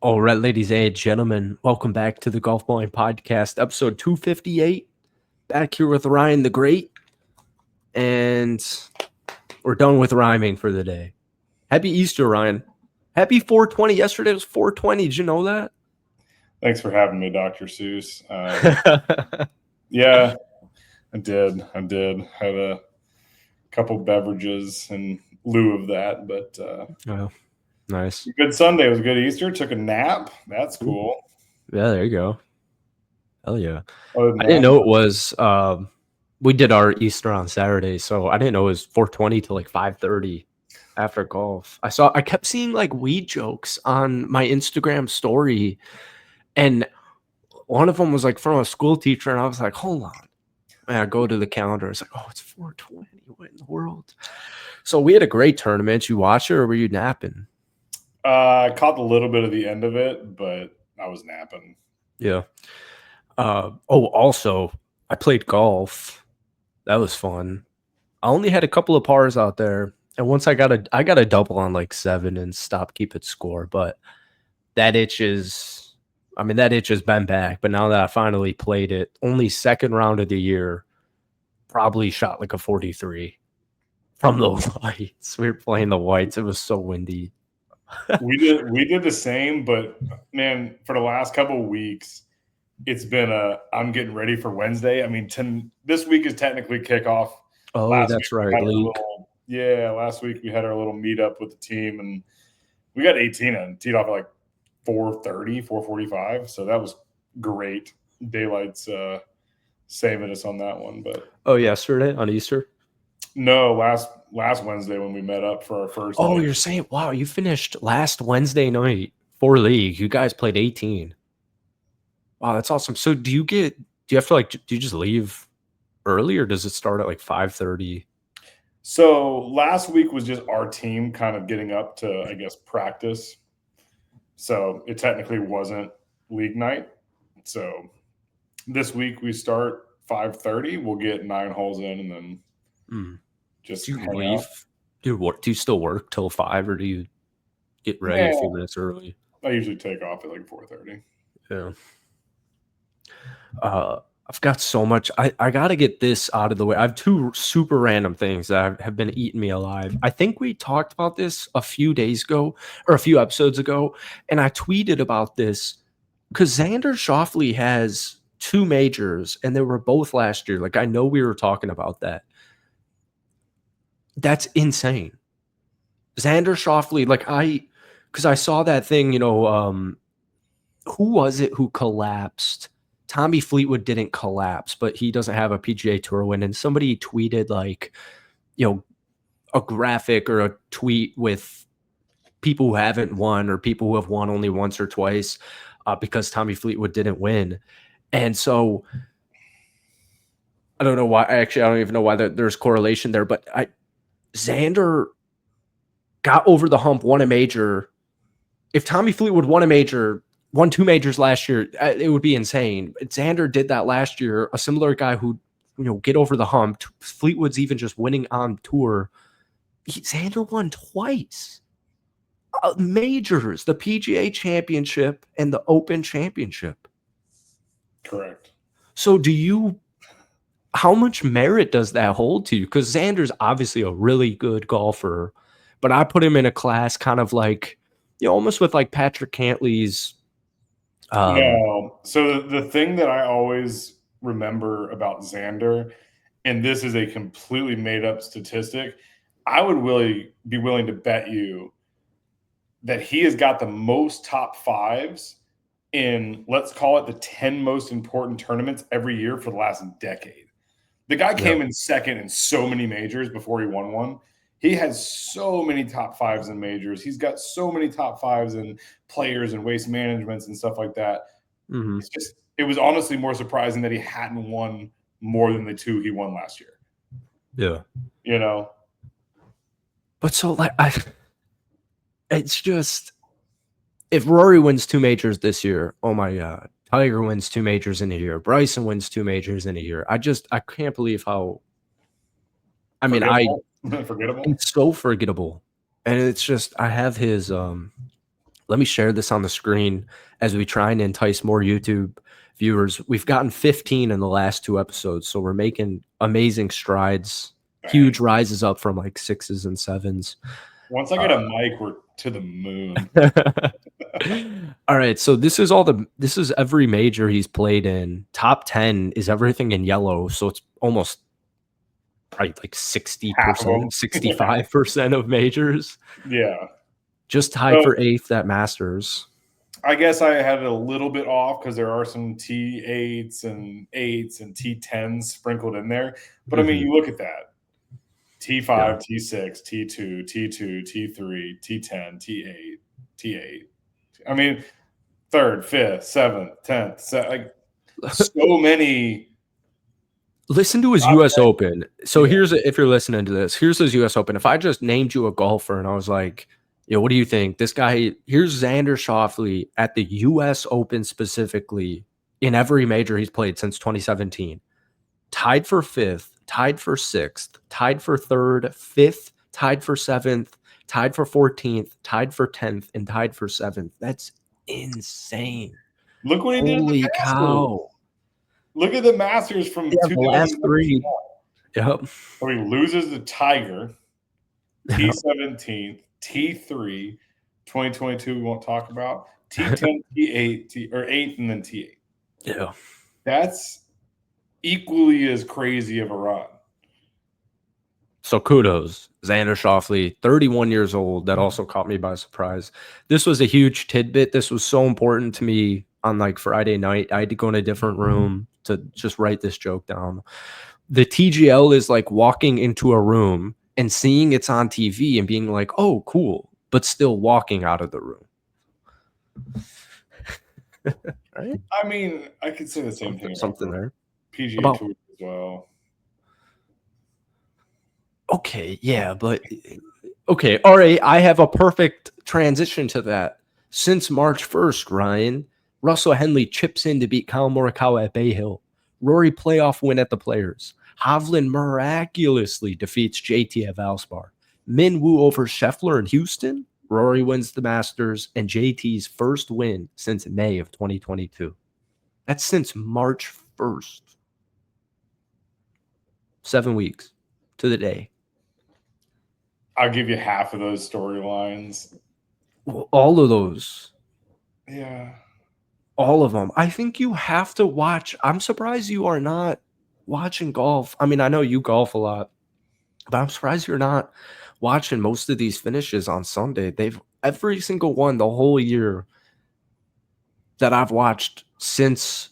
All right, ladies and gentlemen, welcome back to the Golfballing Podcast, episode 258. Back here with Ryan the Great, and we're done with rhyming for the day. Happy Easter, Ryan. Happy 420. Yesterday was 420. Did you know that? Thanks for having me, Dr. Seuss. Yeah, I did. Had a couple beverages in lieu of that, but Oh, nice. good Sunday. It was a good Easter. Took a nap. That's cool. Yeah, there you go. Hell yeah. Other than I didn't that, know it was we did our Easter on Saturday, so I didn't know it was 420 to like 5:30 after golf. I kept seeing like weed jokes on my Instagram story, and one of them was like from a school teacher, and I was like, hold on. And I go to the calendar. It's like, oh, it's 420. What in the world? So we had a great tournament. You watch it or were you napping? I caught a little bit of the end of it, but I was napping. Yeah. Also, I played golf. That was fun. I only had a couple of pars out there. And once I got a double on like 7 and stopped keeping score. But that itch has been back. But now that I finally played it, only second round of the year, probably shot like a 43 from the whites. We were playing the whites. It was so windy. We did the same, but man, for the last couple of weeks, it's been I'm getting ready for Wednesday. I mean, this week is technically kickoff. Oh, that's right. Last week we had our little meetup with the team, and we got 18 and teed off at like 4:30, 4:45. So that was great. Daylight's saving us on that one. But yesterday on Easter? No, last Wednesday when we met up for our first. Oh, you're saying, wow, you finished last Wednesday night for league. You guys played 18. Wow, that's awesome. So do you have to do you just leave early or does it start at like 5:30? So last week was just our team kind of getting up to, I guess, practice. So it technically wasn't league night. So this week we start 5:30. We'll get 9 holes in and then just do you leave? Do you still work till 5 or do you get ready a few minutes early? I usually take off at like 4:30. Yeah. I've got so much. I got to get this out of the way. I have 2 super random things that have been eating me alive. I think we talked about this a few days ago or a few episodes ago, and I tweeted about this because Xander Schauffele has 2 majors, and they were both last year. Like, I know we were talking about that. That's insane. Xander Schauffele, because I saw that thing, who was it who collapsed? Tommy Fleetwood didn't collapse, but he doesn't have a PGA Tour win. And somebody tweeted a graphic or a tweet with people who haven't won or people who have won only once or twice because Tommy Fleetwood didn't win. And so I don't know why. Actually, I don't even know why there's correlation there. But Xander got over the hump, won a major. If Tommy Fleetwood won 2 majors last year, it would be insane. Xander did that last year. A similar guy who, get over the hump. Fleetwood's even just winning on tour. Xander won twice. Majors, the PGA Championship and the Open Championship. Correct. So how much merit does that hold to you? Because Xander's obviously a really good golfer, but I put him in a class kind of like, almost with like Patrick Cantley's. No. So the thing that I always remember about Xander, and this is a completely made up statistic, I would really be willing to bet you that he has got the most top 5s in, let's call it, the 10 most important tournaments every year for the last decade. The guy came in second in so many majors before he won one. He has so many top 5s in majors. He's got so many top 5s in players and waste managements and stuff like that. Mm-hmm. It was honestly more surprising that he hadn't won more than the 2 he won last year. Yeah. But so it's just, if Rory wins 2 majors this year, oh my God. Tiger wins 2 majors in a year. Bryson wins 2 majors in a year. I can't believe how. I mean, forgettable. It's so forgettable, and it's just I have his Let me share this on the screen as we try and entice more YouTube viewers. We've gotten 15 in the last 2 episodes, so we're making amazing strides. Dang. Huge rises up from like 6s and 7s. Once I get a mic, we're to the moon. All right, so this is every major he's played in. Top 10 is everything in yellow, so it's almost probably like Half of 60%, them. 65% of majors. Yeah. Just tied for 8th at Masters. I guess I had it a little bit off because there are some T8s and 8s and T10s sprinkled in there. But I mean, you look at that. T5, yeah. T6, T2, T2, T3, T10, T8, T8. I mean, 3rd, 5th, 7th, 10th, like so many. Listen to his U.S. Open. So here's, if you're listening to this, here's his U.S. Open. If I just named you a golfer and I was like, yo, what do you think? This guy, here's Xander Schauffele at the U.S. Open specifically in every major he's played since 2017. Tied for 5th, tied for 6th, tied for 3rd, 5th, tied for 7th, tied for 14th, tied for 10th, and tied for 7th. That's insane. Look what he did at the Masters. Cow. Look at the Masters from the last 3. Yep. So he loses the Tiger, T17, T3, 2022 we won't talk about, T10, T8, or 8, and then T8. Yeah. That's equally as crazy of a run. So kudos, Xander Schauffele, 31 years old. That also caught me by surprise. This was a huge tidbit. This was so important to me on like Friday night. I had to go in a different room to just write this joke down. The TGL is like walking into a room and seeing it's on TV and being like, oh, cool, but still walking out of the room. Right? I mean, I could say the same thing. Something there. PGA Tour as well. Okay, yeah, but okay, all right. I have a perfect transition to that. Since March 1st, Ryan, Russell Henley chips in to beat Kyle Morikawa at Bay Hill. Rory playoff win at the Players. Hovland miraculously defeats JT at Valspar. Min Woo over Scheffler in Houston. Rory wins the Masters and JT's first win since May of 2022. That's since March 1st. 7 weeks to the day. I'll give you half of those storylines. Well, all of those. Yeah. All of them. I think you have to watch. I'm surprised you are not watching golf. I mean, I know you golf a lot, but I'm surprised you're not watching most of these finishes on Sunday. They've every single one the whole year that I've watched since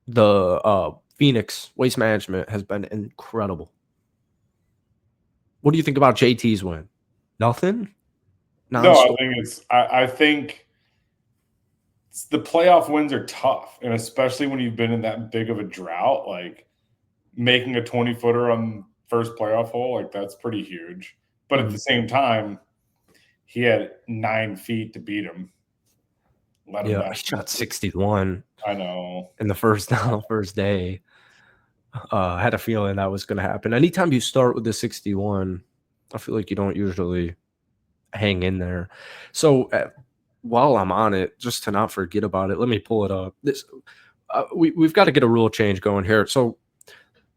the Phoenix Waste Management has been incredible. What do you think about JT's win? Nothing? No, I think the playoff wins are tough, and especially when you've been in that big of a drought, like making a 20-footer on first playoff hole, like that's pretty huge. But at the same time, he had 9 feet to beat him. Yeah, he shot 61. I know. In the first day. I had a feeling that was going to happen. Anytime you start with the 61, I feel like you don't usually hang in there. So while I'm on it, just to not forget about it, let me pull it up. We've got to get a rule change going here. So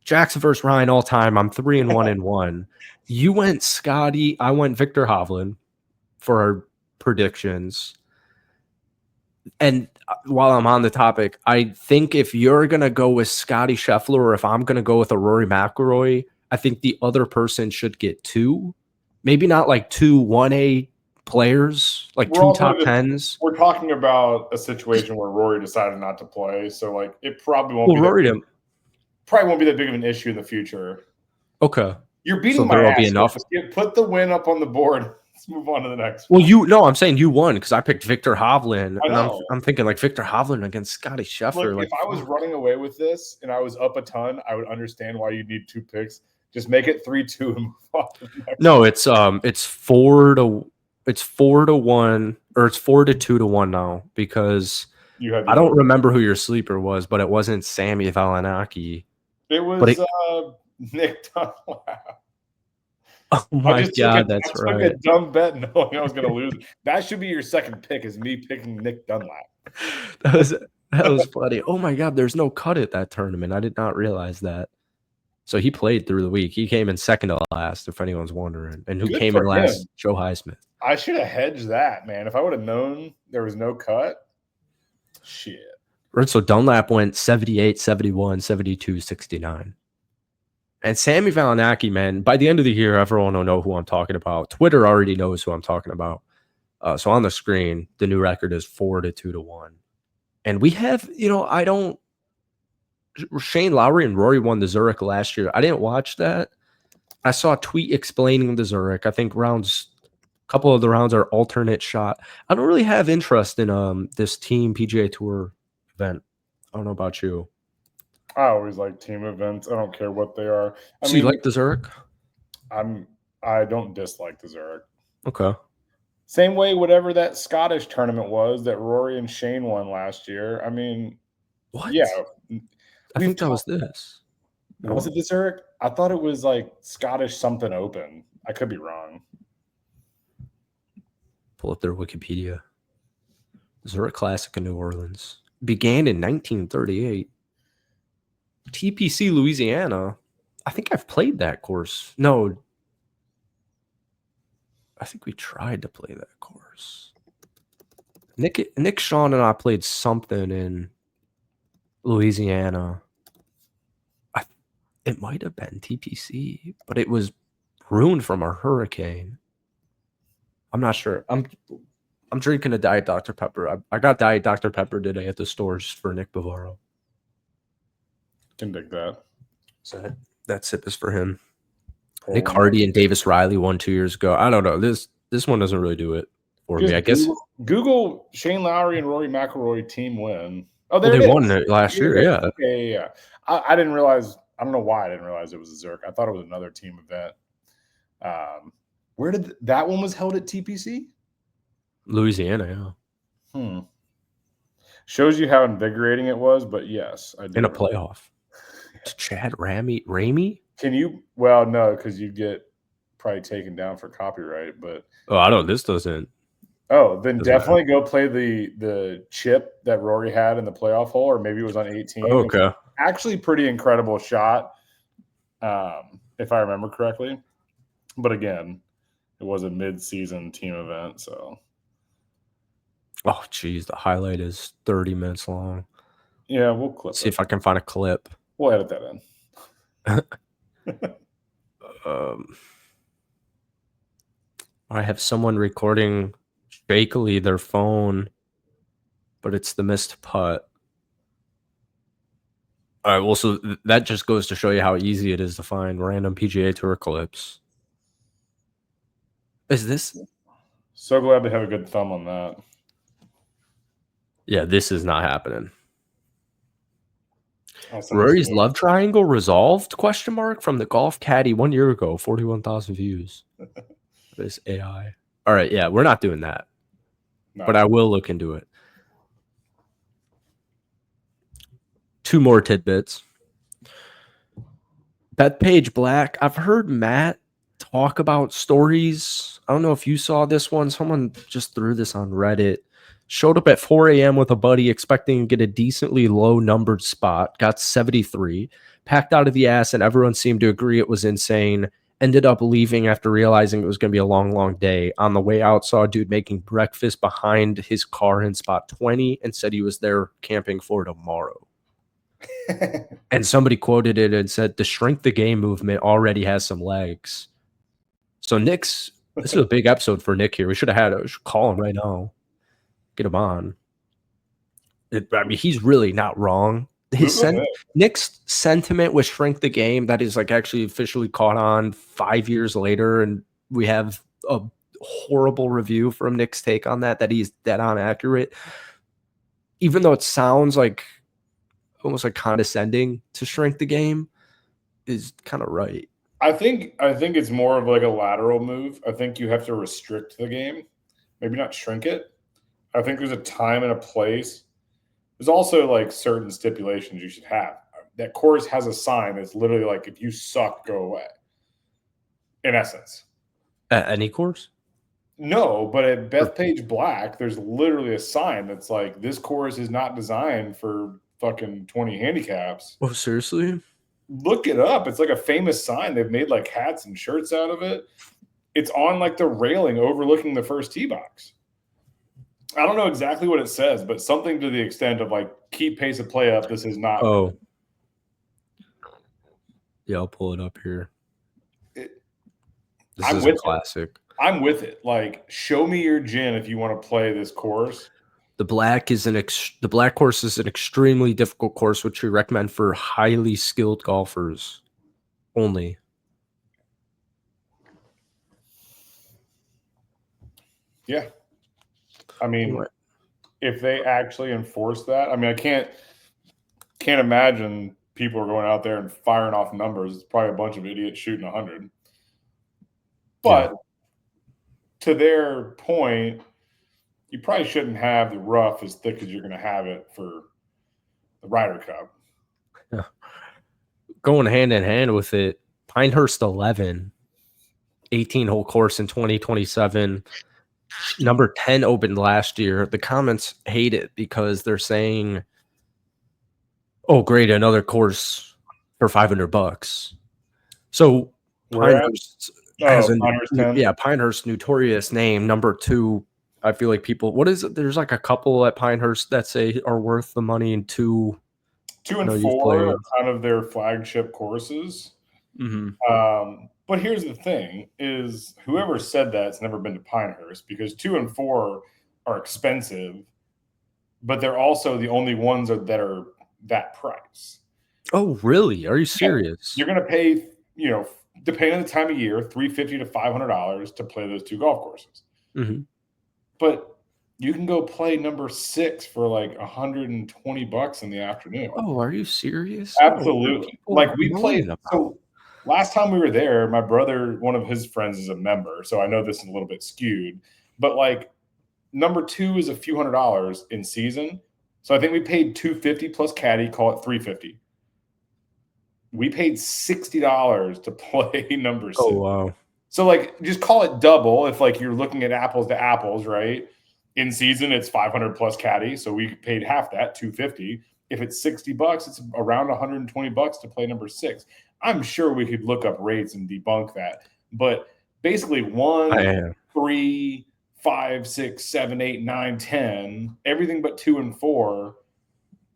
Jackson versus Ryan all time. I'm 3-1-1. You went Scotty. I went Victor Hovland for our predictions. And while I'm on the topic, I think if you're going to go with Scotty Scheffler or if I'm going to go with a Rory McIlroy, I think the other person should get 2. Maybe not like 2 1A players, like 2 top 10s. We're talking about a situation where Rory decided not to play. So, like, it probably won't be that big of an issue in the future. Okay. You're beating my ass. Be enough. Put the win up on the board. Let's move on to the next one. Well, I'm saying you won because I picked Victor Hovland. And I'm thinking like Victor Hovland against Scotty Scheffler. Look, if I was running away with this and I was up a ton, I would understand why you need 2 picks. Just make it 3-2 and move on to the next one. It's 4 to 1 or it's 4 to 2 to 1 now because I don't remember who your sleeper was, but it wasn't Sammy Valinaki. It was Nick Dunlap. Oh I my just took God, that's a right. dumb bet knowing I was going to lose. That should be your second pick, is me picking Nick Dunlap. That was that was funny. Oh my God, there's no cut at that tournament. I did not realize that. So he played through the week. He came in second to last, if anyone's wondering. And who Good came in for last? him. Joe Highsmith. I should have hedged that, man. If I would have known there was no cut, shit. Right, so Dunlap went 78, 71, 72, 69. And Sammy Valinaki, man, by the end of the year, everyone will know who I'm talking about. Twitter already knows who I'm talking about. So on the screen, the new record is 4-2-1. And we have, I don't. Shane Lowry and Rory won the Zurich last year. I didn't watch that. I saw a tweet explaining the Zurich. I think a couple of the rounds are alternate shot. I don't really have interest in this team PGA Tour event. I don't know about you. I always like team events. I don't care what they are. So you like the Zurich? I don't dislike the Zurich. Okay. Same way, whatever that Scottish tournament was that Rory and Shane won last year. I mean, what? Yeah, I think that was this. Was it the Zurich? I thought it was like Scottish something open. I could be wrong. Pull up their Wikipedia. Zurich Classic in New Orleans began in 1938. TPC Louisiana. I think I've played that course. No, I think we tried to play that course. Nick, Sean, and I played something in Louisiana. It might have been TPC, but it was ruined from a hurricane. I'm not sure. I'm drinking a Diet Dr. Pepper. I got Diet Dr. Pepper today at the stores for Nick Bavaro. Can dig that. So that sip is for him. Nick Hardy and Davis Riley won 2 years ago. I don't know. This one doesn't really do it for me. I guess Google Shane Lowry and Rory McIlroy team win. Oh, well, there they it won is. it last year. Yeah. Yeah. I didn't realize. I don't know why I didn't realize it was a Zurich. I thought it was another team event. Where did that one was held at TPC? Louisiana. Yeah. Shows you how invigorating it was. But yes, I do. In a playoff. To Chad Ramey? Can you? Well, no, because you get probably taken down for copyright. But I don't. This doesn't. Oh, then definitely go play the chip that Rory had in the playoff hole, or maybe it was on 18. Okay. Actually, pretty incredible shot, if I remember correctly. But again, it was a mid-season team event, so. Oh, geez, the highlight is 30 minutes long. Yeah, we'll clip See if I can find a clip. We'll edit that in. I have someone recording shakily their phone, but it's the missed putt. All right, well, so that just goes to show you how easy it is to find random PGA Tour clips. Is this? So glad to have a good thumb on that. Yeah, this is not happening. Rory's love triangle resolved? Question mark from the golf caddy 1 year ago. 41,000 views. This AI. All right, yeah, we're not doing that, but I will look into it. 2 more tidbits. Bethpage Black. I've heard Matt talk about stories. I don't know if you saw this one. Someone just threw this on Reddit. Showed up at 4 a.m. with a buddy expecting to get a decently low numbered spot. Got 73. Packed out of the ass, and everyone seemed to agree it was insane. Ended up leaving after realizing it was going to be a long, long day. On the way out, saw a dude making breakfast behind his car in spot 20 and said he was there camping for tomorrow. And somebody quoted it and said, the shrink the game movement already has some legs. So this is a big episode for Nick here. We should call him right now. Get him on. I mean, he's really not wrong. Nick's sentiment with shrink the game that is like actually officially caught on 5 years later, and we have a horrible review from Nick's take on that he's dead on accurate. Even though it sounds like almost like condescending to shrink the game, is kind of right. I think it's more of like a lateral move. I think you have to restrict the game, maybe not shrink it. I think there's a time and a place. There's also like certain stipulations you should have. That course has a sign that's literally like, if you suck, go away. in essence. At any course? No, but at Bethpage Black, there's literally a sign that's like, this course is not designed for fucking 20 handicaps. Oh, seriously? Look it up. It's like a famous sign. They've made like hats and shirts out of it. It's on like the railing overlooking the first tee box. I don't know exactly what it says, but something to the extent of like, keep pace of play up. This is not. Oh. Yeah, I'll pull it up here. This is a classic. I'm with it. Like, show me your gin if you want to play this course. The black course is an extremely difficult course, which we recommend for highly skilled golfers only. Yeah. I mean, if they actually enforce that, I mean, I can't imagine people are going out there and firing off numbers. It's probably a bunch of idiots shooting 100. But to their point, you probably shouldn't have the rough as thick as you're going to have it for the Ryder Cup. Yeah. Going hand in hand with it, Pinehurst 11, 18-hole course in 2027. Number 10 opened last year. The comments hate it because they're saying, oh, great, another course for $500. So Pinehurst Pinehurst, notorious name. Number 2, I feel like people, what is it? There's like a couple at Pinehurst that say are worth the money, and 2 and 4 are kind of their flagship courses. Mm-hmm. But here's the thing: is whoever said that's never been to Pinehurst, because 2 and 4 are expensive, but they're also the only ones that are that price. Oh, really? Are you serious? You're going to pay, depending on the time of year, $350 to $500 to play those 2 golf courses. Mm-hmm. But you can go play number 6 for like $120 in the afternoon. Oh, are you serious? Absolutely. Like we played. So last time we were there, my brother, one of his friends is a member, so I know this is a little bit skewed. But like number 2 is a few $100s in season. So I think we paid $250 plus caddy, call it $350. We paid $60 to play number 6. Oh, wow. So like just call it double if like you're looking at apples to apples, right? In season, it's 500 plus caddy, so we paid half that, $250. If it's $60, it's around $120 to play number 6. I'm sure we could look up rates and debunk that, but basically 1, 3, 5, 6, 7, 8, 9, 10, everything but 2 and 4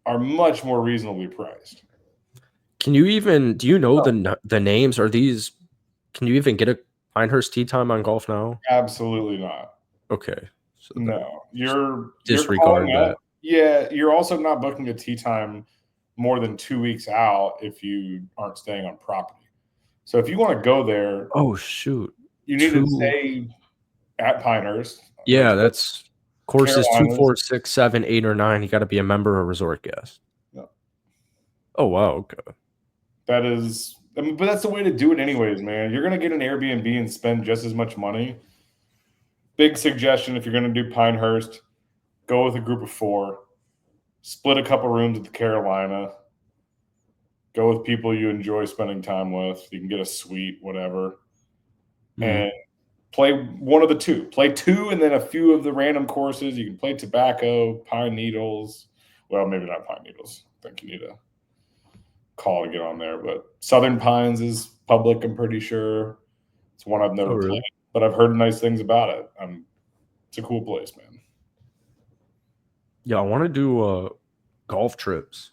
are much more reasonably priced. Can you even, do you know the names? Are these, can you even get a Pinehurst tee time on Golf Now? Absolutely not. Okay. So no, you're disregard that. Yeah, you're also not booking a tee time more than 2 weeks out if you aren't staying on property. So if you want to go there, oh shoot, you need to stay at Pinehurst. Yeah, that's courses 2, 4, 6, 7, 8, or 9. You got to be a member or resort guest. Yeah. Oh wow, okay. That is, I mean, but that's the way to do it, anyways, man. You're gonna get an Airbnb and spend just as much money. Big suggestion: if you're gonna do Pinehurst, go with a group of 4. Split a couple rooms at the Carolina. Go with people you enjoy spending time with. You can get a suite, whatever, and play one of the 2. Play 2, and then a few of the random courses. You can play Tobacco, Pine Needles. Well, maybe not Pine Needles. I think you need a call to get on there. But Southern Pines is public, I'm pretty sure. It's one I've never played, but I've heard nice things about it. It's a cool place, man. Yeah, I want to do golf trips.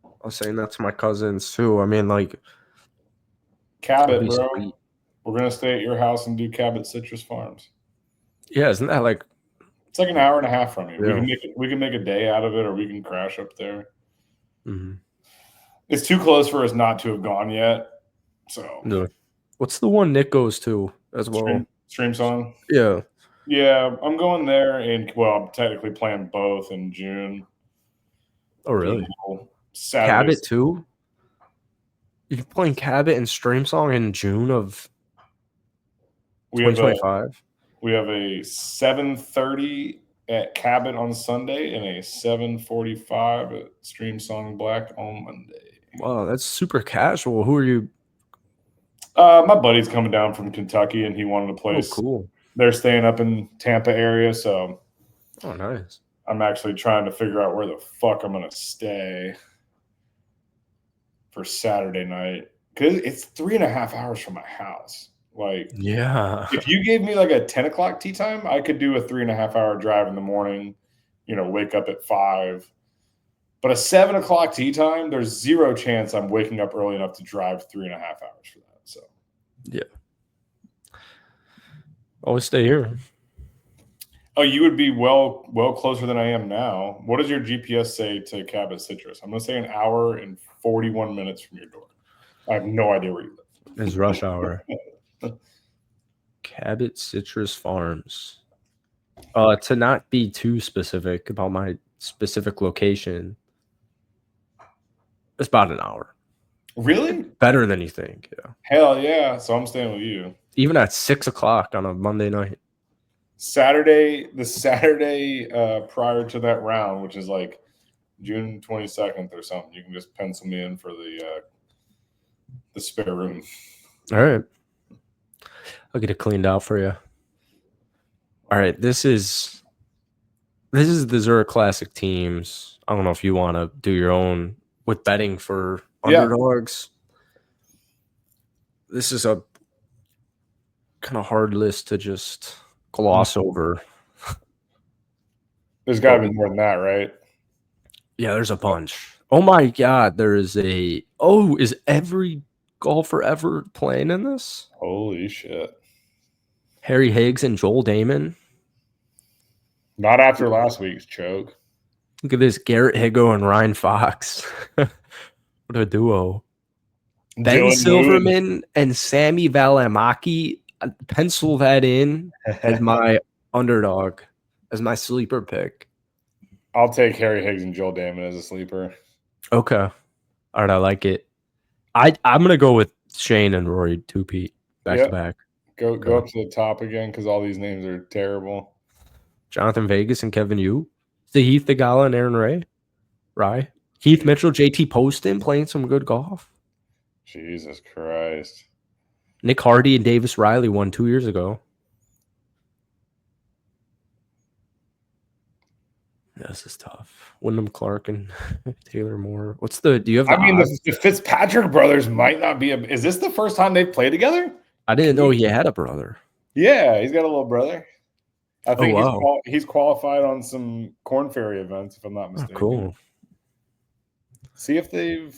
I was saying that to my cousins too. I mean, like Cabot, bro. Sweet. We're gonna stay at your house and do Cabot Citrus Farms. Yeah, isn't that like? It's like an hour and a half from you. Yeah. We can make a day out of it, or we can crash up there. Mm-hmm. It's too close for us not to have gone yet. So, no. What's the one Nick goes to as well? Stream Song. Yeah. Yeah, I'm going there, and I'm technically playing both in June. Oh, really? Cabot too? You're playing Cabot and Stream Song in June of 2025? We have a 7:30 at Cabot on Sunday and a 7:45 at Stream Song Black on Monday. Wow, that's super casual. Who are you? My buddy's coming down from Kentucky, and he wanted a place. Oh, cool. They're staying up in Tampa area, so Oh, nice. I'm actually trying to figure out where the fuck I'm going to stay for Saturday night because it's 3.5 hours from my house. Like, yeah, if you gave me like a 10 o'clock tea time, I could do a 3.5 hour drive in the morning, wake up at 5. But a 7 o'clock tea time, there's zero chance I'm waking up early enough to drive 3.5 hours for that. So, yeah. Always stay here. oh, you would be well closer than I am now. What does your GPS say to Cabot Citrus? I'm going to say an hour and 41 minutes from your door. I have no idea where you live. It's rush hour. Cabot Citrus Farms. To not be too specific about my specific location, it's about an hour. Really? Better than you think. Yeah. Hell yeah. So I'm staying with you. Even at 6 o'clock on a Monday night. The Saturday prior to that round, which is like June 22nd or something, you can just pencil me in for the spare room. All right. I'll get it cleaned out for you. All right. This is the Zurich Classic teams. I don't know if you want to do your own with betting for underdogs. This is a kind of hard list to just gloss over. There's got to be more than that, right? Yeah, there's a bunch. Oh my God, is every golfer ever playing in this? Holy shit. Harry Higgs and Joel Damon. Not after last week's choke. Look at this, Garrett Higgo and Ryan Fox. What a duo. Ben Dylan Silverman Moon and Sammy Valimaki. Pencil that in as my underdog, as my sleeper pick. I'll take Harry Higgs and Joel Damon as a sleeper. Okay. All right, I like it. I'm gonna go with Shane and Rory two-peat back to back. Go up to the top again because all these names are terrible. Jonathan Vegas and Kevin Yu. Heath Thigala and Aaron Rye. Keith Mitchell, JT Poston playing some good golf. Jesus Christ. Nick Hardy and Davis Riley won 2 years ago. This is tough. Wyndham Clark and Taylor Moore. Do you have the Fitzpatrick brothers might not be is this the first time they've played together? I didn't know he had a brother. Yeah, he's got a little brother. I think he's qualified on some Corn Ferry events, if I'm not mistaken. Oh, cool. See if they've.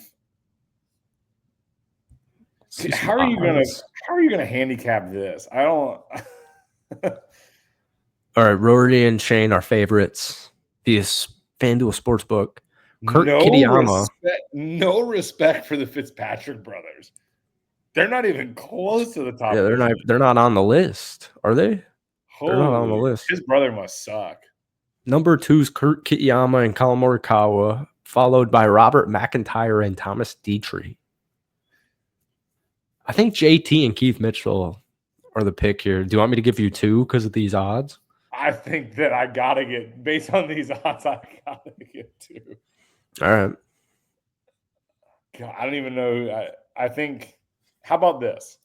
How are you gonna handicap this? I don't. All right, Rory and Shane are favorites. This FanDuel Sportsbook. Kurt Kitayama. No respect for the Fitzpatrick brothers. They're not even close to the top. Yeah, they're not on the list, are they? They're not on the list. His brother must suck. Number 2 is Kurt Kitayama and Colin Morikawa, followed by Robert McIntyre and Thomas Dietrich. I think JT and Keith Mitchell are the pick here. Do you want me to give you 2 because of these odds? I think that I gotta get, based on these odds, I gotta get 2. All right. God, I don't even know. I think, how about this?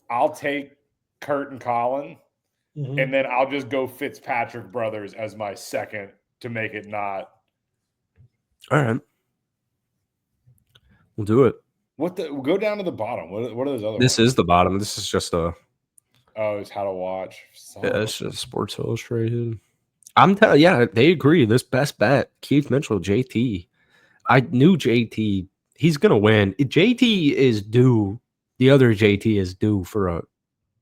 I'll take Kurt and Colin, and then I'll just go Fitzpatrick brothers as my second to make it not. All right. We'll do it. Go down to the bottom. What are those other ones? This is the bottom. This is just a. Oh, it's how to watch. It's just Sports Illustrated. I'm telling. Yeah, they agree. This best bet, Keith Mitchell, JT. I knew JT. He's gonna win. JT is due. The other JT is due for a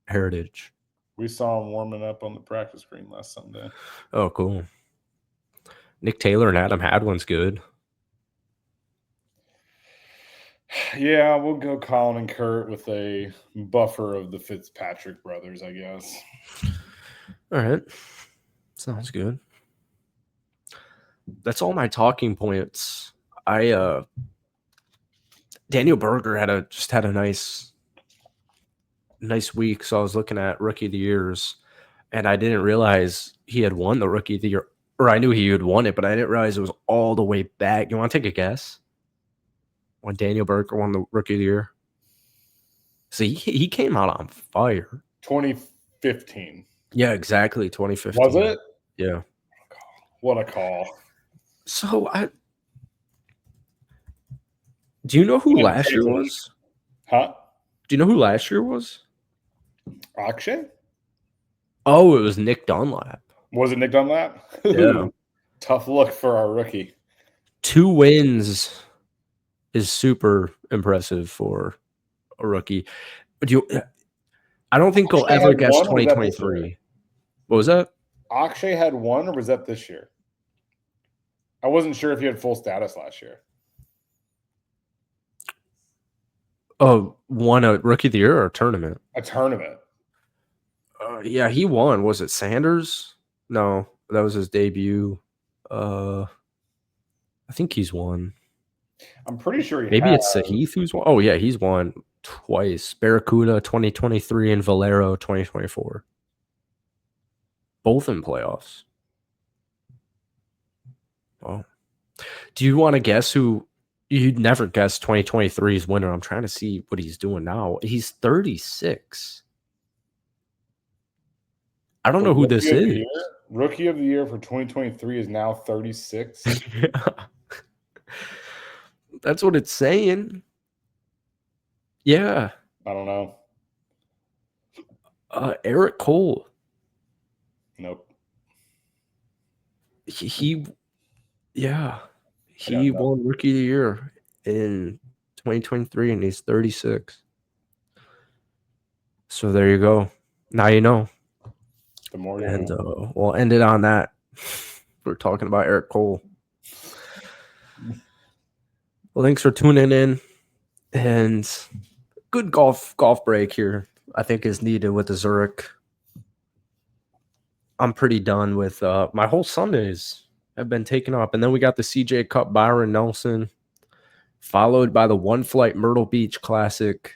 Heritage. We saw him warming up on the practice green last Sunday. Oh, cool. Nick Taylor and Adam Hadwin's good. Yeah, we'll go Colin and Kurt with a buffer of the Fitzpatrick brothers, I guess. All right. Sounds good. That's all my talking points. Daniel Berger had a nice week. So I was looking at Rookie of the Years, and I didn't realize he had won the Rookie of the Year. Or I knew he had won it, but I didn't realize it was all the way back. You want to take a guess? When Daniel Berger won the Rookie of the Year? See, he came out on fire. 2015. Yeah, exactly. 2015. Was it? Yeah. What a call. So do you know who last year 2020. was? Huh? Do you know who last year was? Akshay? Oh, it was Nick Dunlap. Was it Nick Dunlap? Yeah. Tough look for our rookie. 2 wins is super impressive for a rookie. But I don't think he'll Akshay ever had guess one, or was that this 2023. What was that? Akshay had one, or was that this year? I wasn't sure if he had full status last year. Oh, won a rookie of the year or a tournament? A tournament. Yeah, he won. Was it Sanders? No, that was his debut. I think he's won. I'm pretty sure he Maybe has. it's Sahith who's won. Oh, yeah, he's won twice. Barracuda 2023 and Valero 2024. Both in playoffs. Oh. Do you want to guess who? You'd never guess 2023's winner. I'm trying to see what he's doing now. He's 36. I don't know who this is. Rookie of the year for 2023 is now 36. That's what it's saying. Yeah. I don't know. Eric Cole. Nope. He won Rookie of the Year in 2023, and he's 36. So there you go. Now you know. The more you And know. we'll end it on that. We're talking about Eric Cole. Well, thanks for tuning in. And good golf break here, I think, is needed with the Zurich. I'm pretty done with my whole Sundays have been taken up. And then we got the CJ Cup Byron Nelson, followed by the One Flight Myrtle Beach Classic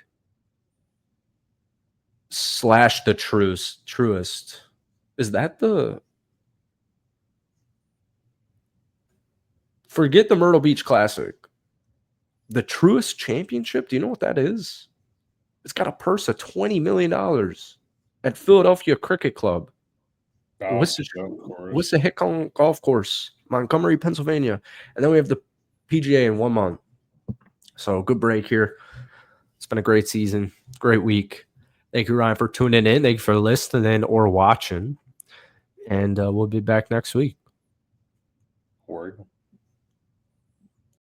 / the Truist. Is that the... Forget the Myrtle Beach Classic. The Truist Championship, do you know what that is? It's got a purse of $20 million at Philadelphia Cricket Club. What's the Hickon Golf Course, Montgomery, Pennsylvania. And then we have the PGA in 1 month. So good break here. It's been a great season, great week. Thank you, Ryan, for tuning in. Thank you for listening or watching. And we'll be back next week. Word.